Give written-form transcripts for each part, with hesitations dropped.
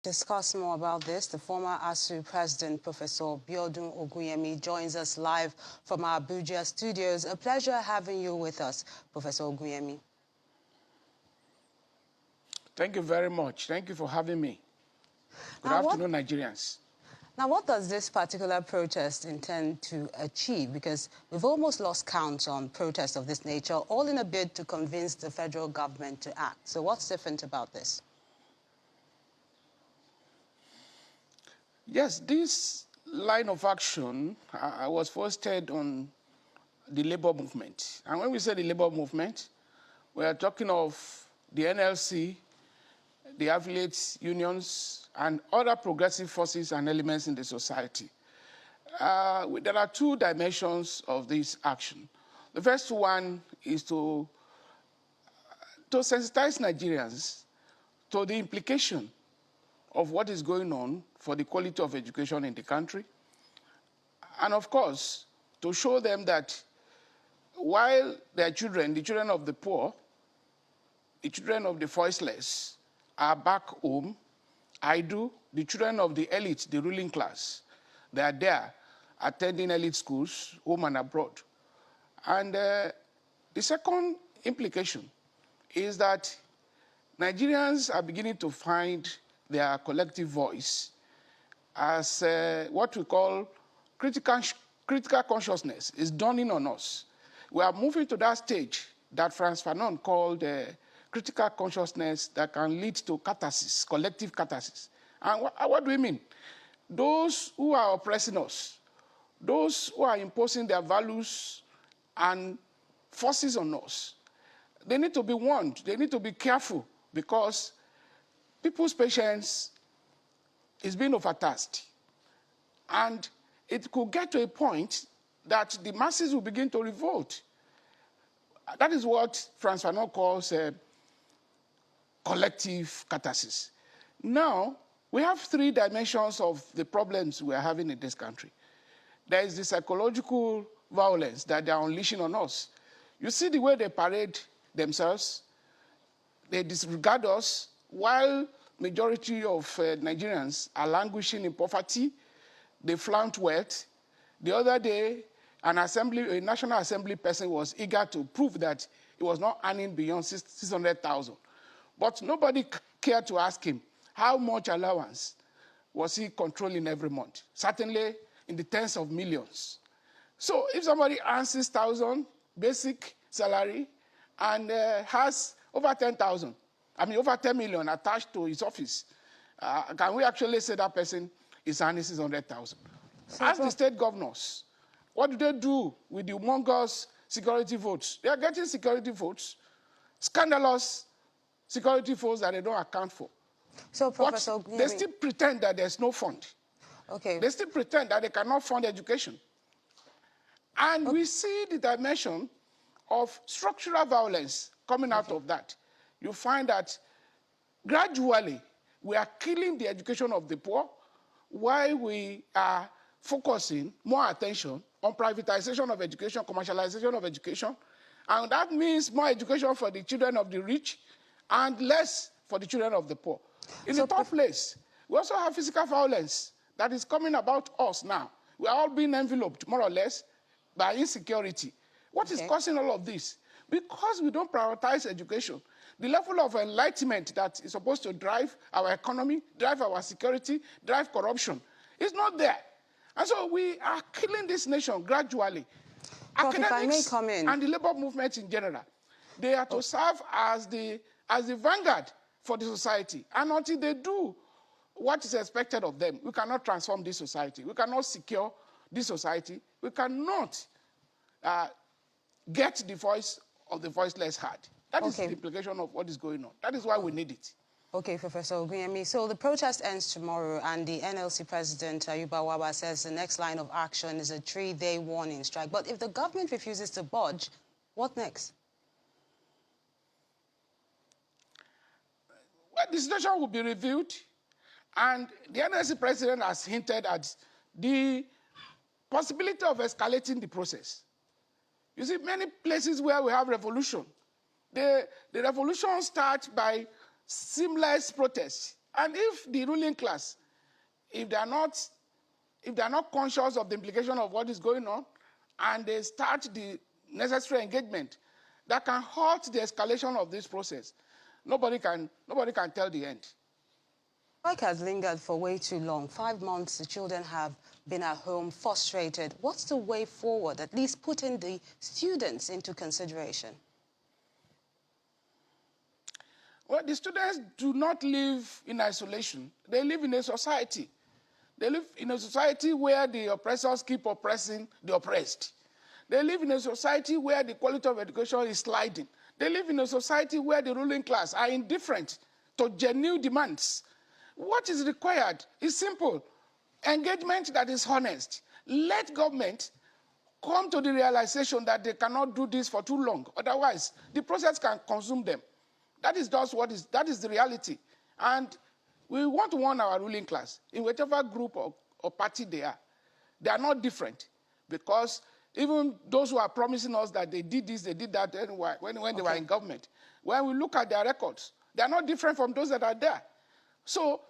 Discuss more about this, the former ASUU president, Professor Biodun joins us live from our Abuja studios. A pleasure having you with us, Professor Oguyemi. Thank you very much. Thank you for having me. Good afternoon, Nigerians. Now, what does this particular protest intend to achieve? Because we've almost lost count on protests of this nature, all in a bid to convince the federal government to act. So what's different about this? Yes, this line of action, I was posted on the labor movement. And when we say the labor movement, we are talking of the NLC, the affiliates, unions, and other progressive forces and elements in the society. There are two dimensions of this action. The first one is to sensitize Nigerians to the implication of what is going on for the quality of education in the country. And of course, to show them that while their children, the children of the poor, the children of the voiceless, are back home, idle, the children of the elite, the ruling class, they are there attending elite schools, home and abroad. And the second implication is that Nigerians are beginning to find their collective voice as what we call critical consciousness is dawning on us. We are moving to that stage that Frantz Fanon called critical consciousness that can lead to catharsis, collective catharsis. And what do we mean? Those who are oppressing us, those who are imposing their values and forces on us, they need to be warned, they need to be careful, because people's patience is being overtasked. And it could get to a point that the masses will begin to revolt. That is what Frantz Fanon calls collective catharsis. Now, we have three dimensions of the problems we are having in this country. There is the psychological violence that they are unleashing on us. You see the way they parade themselves, they disregard us, while majority of Nigerians are languishing in poverty. They flaunt wealth. The other day, a National Assembly person was eager to prove that he was not earning beyond 600,000. But nobody cared to ask him how much allowance was he controlling every month. Certainly in the tens of millions. So if somebody earns 6,000 basic salary and has over 10,000, over 10 million attached to his office, can we actually say that person is earning 600,000? Ask the state governors, what do they do with the humongous security votes? They are getting security votes, scandalous security votes that they don't account for. So, Professor, they still pretend that there's no fund. Okay. They still pretend that they cannot fund education. And we see the dimension of structural violence coming out of that. You find that gradually we are killing the education of the poor while we are focusing more attention on privatization of education, commercialization of education. And that means more education for the children of the rich and less for the children of the poor. In the third place, we also have physical violence that is coming about us now. We are all being enveloped, more or less, by insecurity. What is causing all of this? Because we don't prioritize education. The level of enlightenment that is supposed to drive our economy, drive our security, drive corruption, is not there. And so we are killing this nation gradually. Prof, Academics if I may come in. and the labor movement in general, they are to serve as the vanguard for the society. And until they do what is expected of them, we cannot transform this society. We cannot secure this society. We cannot get the voice of the voiceless heard. That is the implication of what is going on. That is why we need it. Okay, Professor Oguyemi. So the protest ends tomorrow, and the NLC president, Ayuba says the next line of action is a 3-day warning strike. But if the government refuses to budge, what next? Well, the situation will be reviewed, and the NLC president has hinted at the possibility of escalating the process. You see, many places where we have revolution, the revolution starts by seamless protests. And if the ruling class, if they are not conscious of the implication of what is going on, and they start the necessary engagement that can halt the escalation of this process, nobody can tell the end. Strike has lingered for way too long. 5 months, the children have been at home, frustrated. What's the way forward, at least putting the students into consideration? Well, the students do not live in isolation. They live in a society. They live in a society where the oppressors keep oppressing the oppressed. They live in a society where the quality of education is sliding. They live in a society where the ruling class are indifferent to genuine demands. What is required is simple. Engagement that is honest. Let government come to the realization that they cannot do this for too long. Otherwise, the process can consume them. That is the reality. And we want to warn our ruling class, in whichever group or party they are not different. Because even those who are promising us that they did this, they did that when they were in government, when we look at their records, they are not different from those that are there. So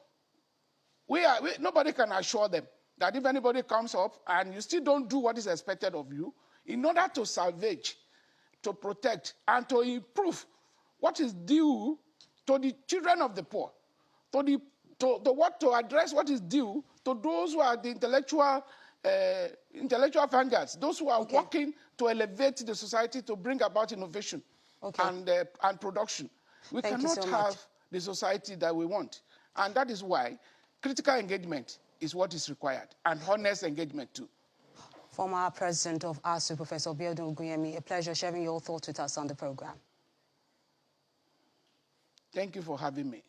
nobody can assure them that if anybody comes up and you still don't do what is expected of you, in order to salvage, to protect, and to improve what is due to the children of the poor, to address what is due to those who are the intellectual vanguards, those who are working to elevate the society, to bring about innovation and production. We cannot have the society that we want. And that is why critical engagement is what is required, and honest engagement too. Former President of ASUU, Professor Biodun, a pleasure sharing your thoughts with us on the program. Thank you for having me.